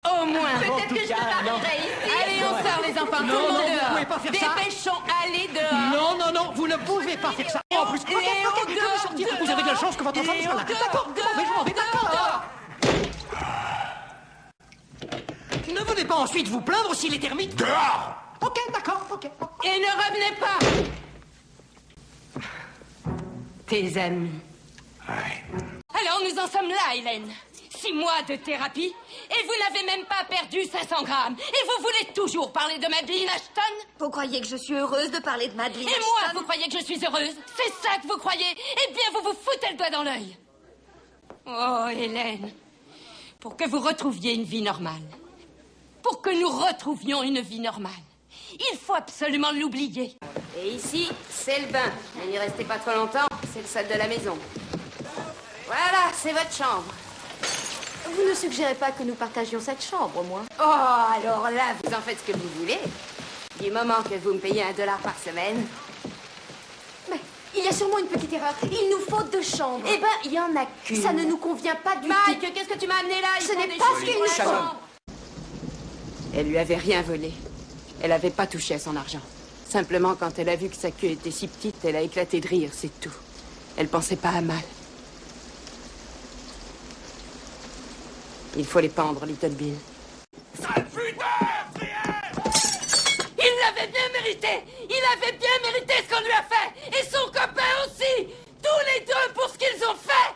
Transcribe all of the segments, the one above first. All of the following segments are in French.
Au moins. Peut-être que je partirai ici. Allez, on sort les enfants, tout Non, le monde non, vous dehors. pouvez pas faire ça. Dépêchons, allez dehors. Non, non, non, vous ne pouvez pas faire ça. En plus, Léo, ok, vous devez sortir. Vous avez de la chance que votre enfant ne soit là. D'accord, mais je m'en vais, d'accord. Ne venez pas ensuite vous plaindre si les termites... Dehors! Ok, d'accord, ok. Et ne revenez pas. Tes amis. Alors nous en sommes là, Hélène. 6 mois de thérapie, et vous n'avez même pas perdu 500 grammes. Et vous voulez toujours parler de Madeleine Ashton? Vous croyez que je suis heureuse de parler de Madeleine Et Ashton? moi, vous croyez que je suis heureuse? C'est ça que vous croyez? Eh bien, vous vous foutez le doigt dans l'œil. Oh, Hélène, pour que vous retrouviez une vie normale, pour que nous retrouvions une vie normale, il faut absolument l'oublier. Et ici, c'est le bain. Mais n'y restez pas trop longtemps, c'est le sol de la maison. Voilà, c'est votre chambre. Vous ne suggérez pas que nous partagions cette chambre, moi? Oh, alors là, vous en faites ce que vous voulez. Du moment que vous me payez $1 par semaine. Mais il y a sûrement une petite erreur. Il nous faut 2 chambres. Eh ben, il y en a qu'une. Ça ne nous convient pas du Mike, tout. qu'est-ce que tu m'as amené là? Ce n'est pas qu'une chambre. Elle lui avait rien volé. Elle avait pas touché à son argent. Simplement, quand elle a vu que sa queue était si petite, elle a éclaté de rire, c'est tout. Elle pensait pas à mal. Il faut les pendre, Little Bill. Sale putain! Il l'avait bien mérité. Il avait bien mérité ce qu'on lui a fait. Et son copain aussi. Tous les deux pour ce qu'ils ont fait.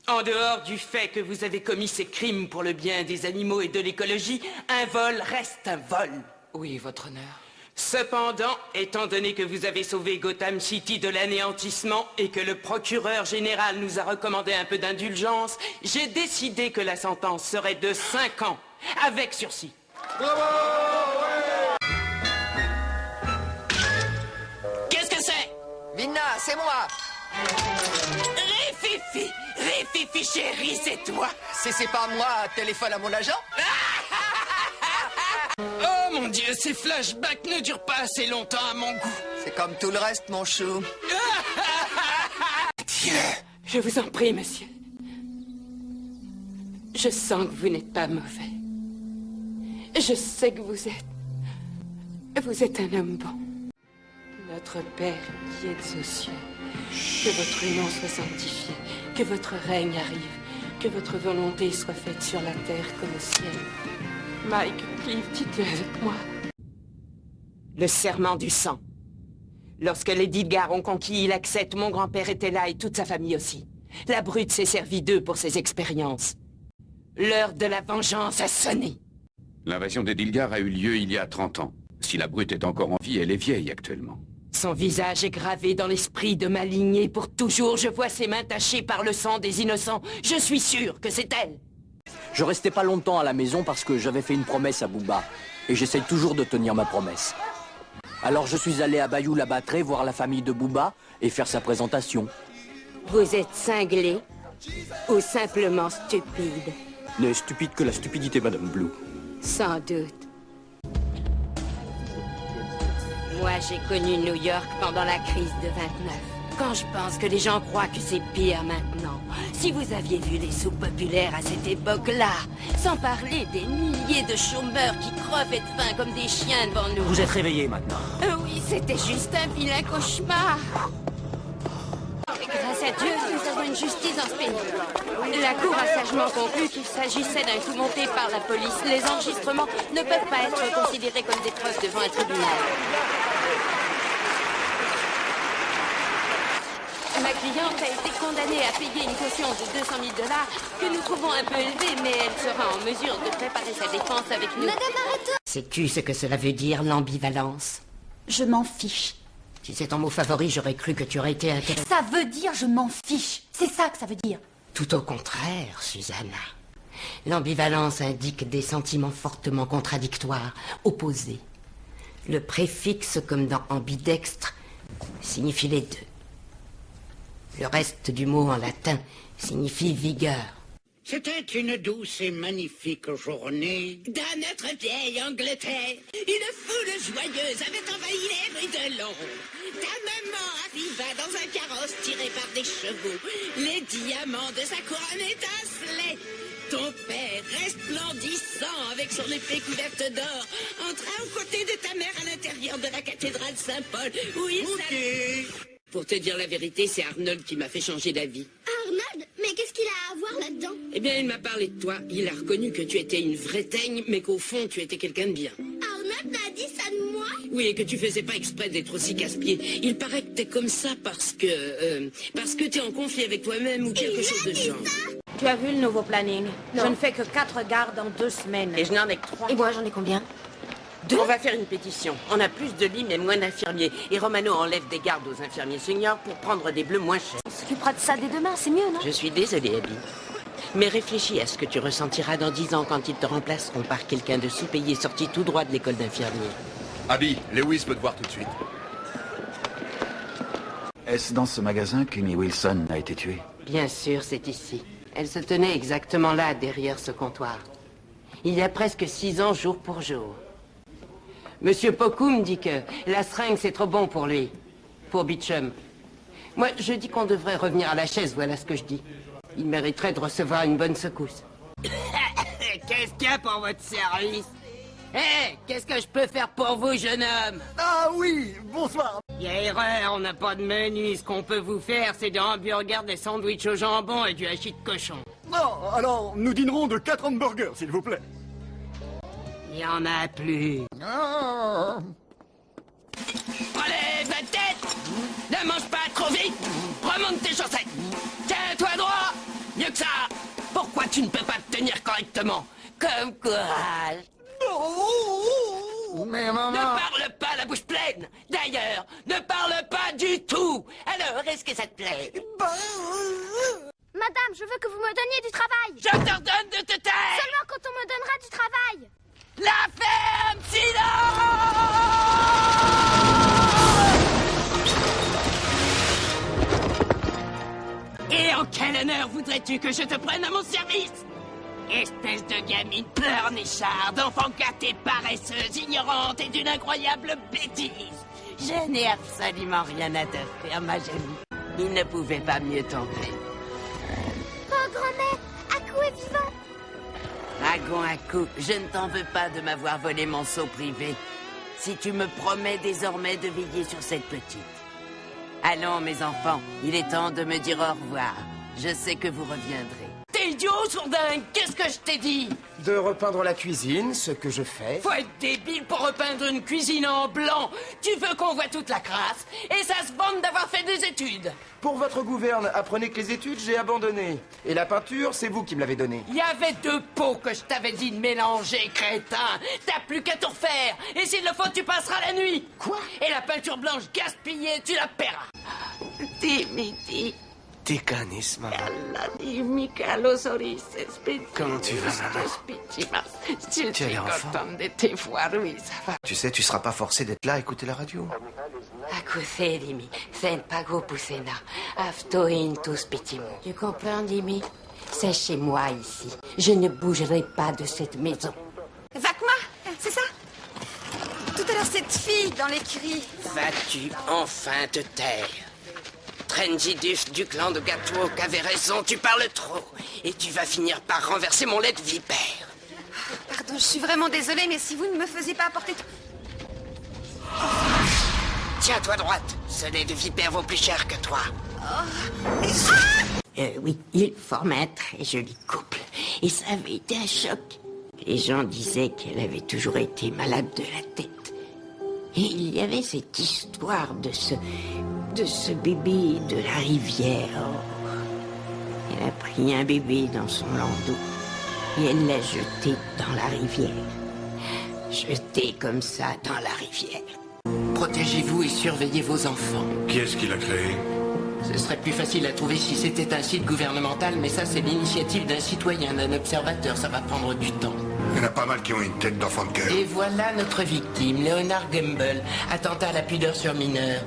En dehors du fait que vous avez commis ces crimes pour le bien des animaux et de l'écologie, un vol reste un vol. Oui, votre honneur. Cependant, étant donné que vous avez sauvé Gotham City de l'anéantissement et que le procureur général nous a recommandé un peu d'indulgence, j'ai décidé que la sentence serait de 5 ans, avec sursis. Qu'est-ce que c'est? Vinna, c'est moi. Rififi chérie, c'est toi. C'est pas moi, téléphone à mon agent. Oh mon Dieu, ces flashbacks ne durent pas assez longtemps à mon goût. C'est comme tout le reste, mon chou. Je vous en prie, monsieur. Je sens que vous n'êtes pas mauvais. Je sais que vous êtes un homme bon. Notre Père qui êtes aux cieux, que votre nom soit sanctifié, que votre règne arrive, que votre volonté soit faite sur la terre comme au ciel. Mike, Clive, dites-le avec moi. Le serment du sang. Lorsque les Dilgar ont conquis Ilaxet, mon grand-père était là et toute sa famille aussi. La brute s'est servie d'eux pour ses expériences. L'heure de la vengeance a sonné. L'invasion des Dilgar a eu lieu il y a 30 ans. Si la brute est encore en vie, elle est vieille actuellement. Son visage est gravé dans l'esprit de ma lignée pour toujours. Je vois ses mains tachées par le sang des innocents. Je suis sûr que c'est elle. Je restais pas longtemps à la maison parce que j'avais fait une promesse à Booba. Et j'essaye toujours de tenir ma promesse. Alors je suis allé à Bayou-la-Batterie voir la famille de Booba et faire sa présentation. Vous êtes cinglé ou simplement stupide? N'est stupide que la stupidité, Madame Blue. Sans doute. Moi, j'ai connu New York pendant la crise de 29. Quand je pense que les gens croient que c'est pire maintenant. Si vous aviez vu les soupes populaires à cette époque-là, sans parler des milliers de chômeurs qui crevaient de faim comme des chiens devant nous. Vous êtes réveillés maintenant. Oui, c'était juste un vilain cauchemar. Grâce à Dieu, nous avons une justice dans ce pays. La Cour a sagement conclu qu'il s'agissait d'un coup monté par la police. Les enregistrements ne peuvent pas être considérés comme des preuves devant un tribunal. Ma cliente a été condamnée à payer une caution de $200 000 que nous trouvons un peu élevée, mais elle sera en mesure de préparer sa défense avec nous. Madame, arrête! Sais-tu ce que cela veut dire, l'ambivalence? Je m'en fiche. Si c'est ton mot favori, j'aurais cru que tu aurais été intéressée. Ça veut dire je m'en fiche. C'est ça que ça veut dire. Tout au contraire, Susanna. L'ambivalence indique des sentiments fortement contradictoires, opposés. Le préfixe, comme dans ambidextre, signifie les deux. Le reste du mot en latin signifie vigueur. C'était une douce et magnifique journée. Dans notre vieille Angleterre, une foule joyeuse avait envahi les rues de Londres. Ta maman arriva dans un carrosse tiré par des chevaux. Les diamants de sa couronne étincelaient. Ton père resplendissait resplendissant avec son épée couverte d'or, entra aux côtés de ta mère à l'intérieur de la cathédrale Saint-Paul, où il Pour te dire la vérité, c'est Arnold qui m'a fait changer d'avis. Arnold? Mais qu'est-ce qu'il a à voir là-dedans? Eh bien, il m'a parlé de toi. Il a reconnu que tu étais une vraie teigne, mais qu'au fond, tu étais quelqu'un de bien. Arnold m'a dit ça de moi? Oui, et que tu faisais pas exprès d'être aussi casse-pied. Il paraît que t'es comme ça parce que t'es en conflit avec toi-même ou quelque chose de genre. Tu as vu le nouveau planning? Non. Je ne fais que 4 gardes en 2 semaines. Et je n'en ai que 3. Et moi, j'en ai combien? 2. On va faire une pétition. On a plus de lits mais moins d'infirmiers. Et Romano enlève des gardes aux infirmiers seniors pour prendre des bleus moins chers. On s'occupera de ça dès demain, c'est mieux, non? Je suis désolée, Abby. Mais réfléchis à ce que tu ressentiras dans 10 ans quand ils te remplaceront par quelqu'un de sous-payé sorti tout droit de l'école d'infirmier. Abby, Lewis peut te voir tout de suite. Est-ce dans ce magasin qu'Amy Wilson a été tuée? Bien sûr, c'est ici. Elle se tenait exactement là, derrière ce comptoir. Il y a presque 6 ans, jour pour jour. Monsieur Pokum dit que la seringue, c'est trop bon pour lui. Pour Beecham. Moi, je dis qu'on devrait revenir à la chaise, voilà ce que je dis. Il mériterait de recevoir une bonne secousse. Qu'est-ce qu'il y a pour votre service? Hé, qu'est-ce que je peux faire pour vous, jeune homme? Ah oui, bonsoir. Il y a erreur, on n'a pas de menu. Ce qu'on peut vous faire, c'est des hamburgers, des sandwichs au jambon et du hachis de cochon. Non, alors nous dînerons de 4 hamburgers, s'il vous plaît. Il y en a plus. Allez, va tête! Ne mange pas trop vite! Remonte tes chaussettes! Tiens-toi droit! Mieux que ça! Pourquoi tu ne peux pas te tenir correctement? Comme courage! Mais maman... Ne parle pas la bouche pleine! D'ailleurs, ne parle pas du tout! Alors, est-ce que ça te plaît? Madame, je veux que vous me donniez du travail. Je t'ordonne de te taire! Seulement quand on me donnera du travail. La ferme! Silence! Et en quel honneur voudrais-tu que je te prenne à mon service? Espèce de gamine pleurnicharde, enfant gâtée, paresseuse, ignorante et d'une incroyable bêtise. Je n'ai absolument rien à te faire, ma jolie. Il ne pouvait pas mieux tomber. Oh, grand-mère, Aku est vivant. Agon Aku, je ne t'en veux pas de m'avoir volé mon seau privé. Si tu me promets désormais de veiller sur cette petite. Allons, mes enfants, il est temps de me dire au revoir. Je sais que vous reviendrez. T'es idiot, sourdingue! Qu'est-ce que je t'ai dit? De repeindre la cuisine, ce que je fais. Faut être débile pour repeindre une cuisine en blanc! Tu veux qu'on voit toute la crasse? Et ça se vante d'avoir fait des études! Pour votre gouverne, apprenez que les études, j'ai abandonné. Et la peinture, c'est vous qui me l'avez donnée. Il y avait 2 pots que je t'avais dit de mélanger, crétin! T'as plus qu'à tout refaire! Et s'il le faut, tu passeras la nuit! Quoi? Et la peinture blanche gaspillée, tu la paieras! Dimiti. Décanisme. Comment tu vas, maman? Je suis contente de te voir, oui, ça va. Tu sais, tu seras pas forcé d'être là à écouter la radio. Acusé, Dimi. Sen pago pusena. Aftoin tous pitimo. Tu comprends, Dimi? C'est chez moi ici. Je ne bougerai pas de cette maison. Vakma, c'est ça? Tout à l'heure, cette fille dans les cris. Vas-tu enfin te taire? Trendidus du clan de Gatwalk avait raison, tu parles trop. Et tu vas finir par renverser mon lait de vipère. Pardon, je suis vraiment désolée, mais si vous ne me faisiez pas apporter... Tiens-toi droite, ce lait de vipère vaut plus cher que toi. Oui, il forme un très joli couple. Et ça avait été un choc. Les gens disaient qu'elle avait toujours été malade de la tête. Et il y avait cette histoire de ce bébé de la rivière. Elle a pris un bébé dans son landau et elle l'a jeté dans la rivière. Jeté comme ça dans la rivière. Protégez-vous et surveillez vos enfants. Qui est-ce qui l'a créé? Ce serait plus facile à trouver si c'était un site gouvernemental, mais ça c'est l'initiative d'un citoyen, d'un observateur, ça va prendre du temps. Il y en a pas mal qui ont une tête d'enfant de cœur. Et voilà notre victime, Leonard Gamble, attentat à la pudeur sur mineur.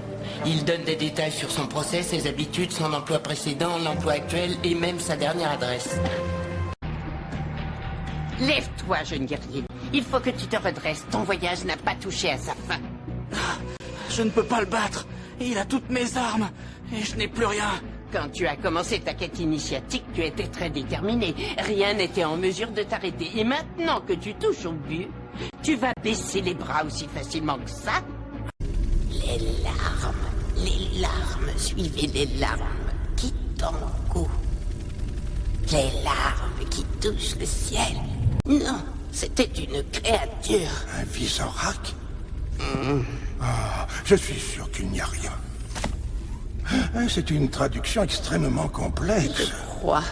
Il donne des détails sur son procès, ses habitudes, son emploi précédent, l'emploi actuel et même sa dernière adresse. Lève-toi, jeune guerrier. Il faut que tu te redresses. Ton voyage n'a pas touché à sa fin. Je ne peux pas le battre. Il a toutes mes armes. Et je n'ai plus rien. Quand tu as commencé ta quête initiatique, tu étais très déterminé. Rien n'était en mesure de t'arrêter. Et maintenant que tu touches au but, tu vas baisser les bras aussi facilement que ça? Les larmes, suivez les larmes qui tombent. Les larmes qui touchent le ciel. Non, c'était une créature. Un Visorak? Ah, je suis sûr qu'il n'y a rien. C'est une traduction extrêmement complexe. Je crois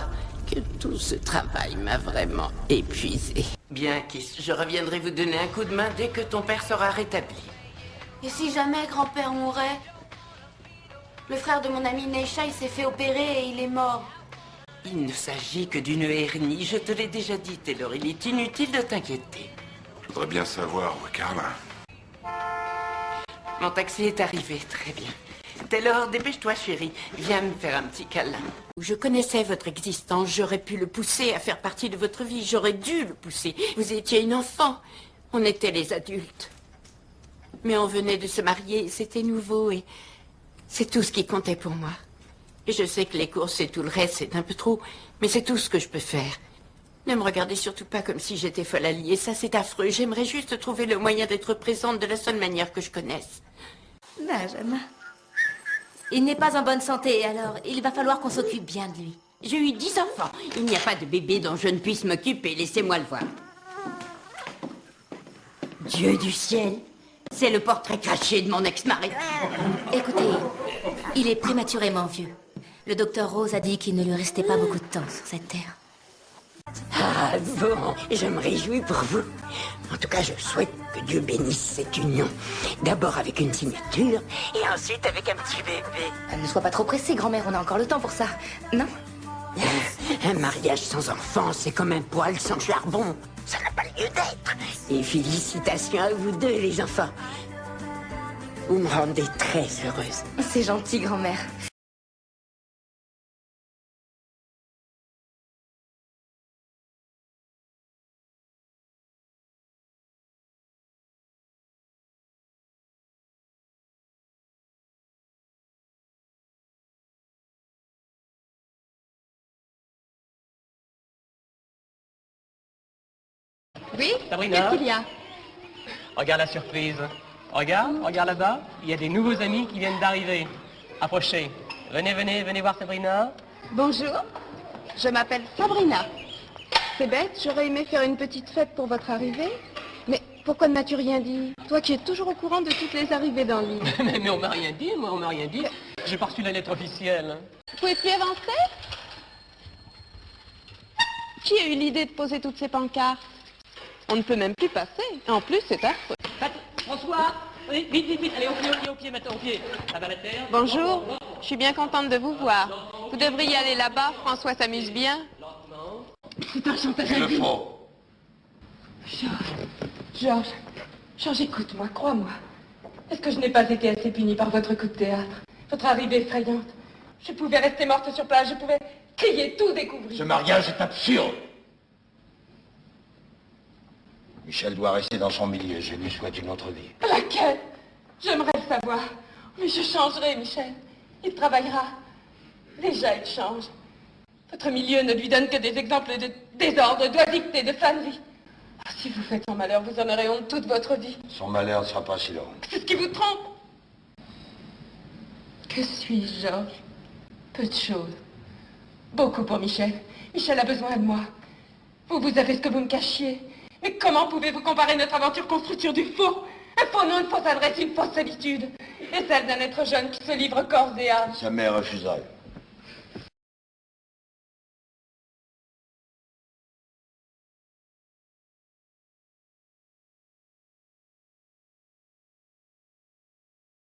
que tout ce travail m'a vraiment épuisé. Bien, Kiss, je reviendrai vous donner un coup de main dès que ton père sera rétabli. Et si jamais grand-père mourait? Le frère de mon ami Neisha, il s'est fait opérer et il est mort. Il ne s'agit que d'une hernie, je te l'ai déjà dit, Taylor, il est inutile de t'inquiéter. Je voudrais bien savoir où est Carla. Mon taxi est arrivé, très bien. Taylor, dépêche-toi, chérie. Viens me faire un petit câlin. Je connaissais votre existence. J'aurais pu le pousser à faire partie de votre vie. J'aurais dû le pousser. Vous étiez une enfant. On était les adultes. Mais on venait de se marier. C'était nouveau et c'est tout ce qui comptait pour moi. Et je sais que les courses et tout le reste, c'est un peu trop. Mais c'est tout ce que je peux faire. Ne me regardez surtout pas comme si j'étais folle alliée. Ça, c'est affreux. J'aimerais juste trouver le moyen d'être présente de la seule manière que je connaisse. Benjamin. Il n'est pas en bonne santé, alors il va falloir qu'on s'occupe bien de lui. J'ai eu 10 enfants. Il n'y a pas de bébé dont je ne puisse m'occuper. Laissez-moi le voir. Dieu du ciel, c'est le portrait caché de mon ex-mari. Écoutez, il est prématurément vieux. Le docteur Rose a dit qu'il ne lui restait pas beaucoup de temps sur cette terre. Ah bon, je me réjouis pour vous. En tout cas, je souhaite que Dieu bénisse cette union. D'abord avec une signature, et ensuite avec un petit bébé. Ne sois pas trop pressé, grand-mère, on a encore le temps pour ça, non? Un mariage sans enfant, c'est comme un poêle sans charbon. Ça n'a pas lieu d'être. Et félicitations à vous deux, les enfants. Vous me rendez très heureuse. C'est gentil, grand-mère. Oui, Sabrina. qu'est-ce qu'il y a? Regarde la surprise. Regarde là-bas. Il y a des nouveaux amis qui viennent d'arriver. Approchez. Venez voir Sabrina. Bonjour, je m'appelle Sabrina. C'est bête, j'aurais aimé faire une petite fête pour votre arrivée. Mais pourquoi ne m'as-tu rien dit? Toi qui es toujours au courant de toutes les arrivées dans le livre. Mais on m'a rien dit, on m'a rien dit. J'ai pas reçu la lettre officielle. Vous pouvez plus avancer? Qui a eu l'idée de poser toutes ces pancartes? On ne peut même plus passer. En plus, c'est affreux. François, vite, allez, au pied maintenant, au pied. Ça va la terre. Bonjour, je suis bien contente de vous voir. Vous devriez aller là-bas, François s'amuse bien. C'est un chantage à vie. Georges, écoute-moi, crois-moi. Est-ce que je n'ai pas été assez punie par votre coup de théâtre? Votre arrivée effrayante. Je pouvais rester morte sur place, je pouvais crier, tout découvrir. Ce mariage est absurde. Michel doit rester dans son milieu. Je lui souhaite une autre vie. Laquelle? J'aimerais le savoir. Mais je changerai, Michel. Il travaillera. Déjà, il change. Votre milieu ne lui donne que des exemples de désordre, d'oisiveté, de fanerie. Ah, si vous faites son malheur, vous en aurez honte toute votre vie. Son malheur ne sera pas si long. C'est ce qui vous trompe. Que suis-je, Georges? Peu de choses. Beaucoup pour Michel. Michel a besoin de moi. Vous avez ce que vous me cachiez. Mais comment pouvez-vous comparer notre aventure construite sur du faux? Un faux nom, une fausse adresse, une fausse solitude. Et celle d'un être jeune qui se livre corps et âme. Sa mère refuserait.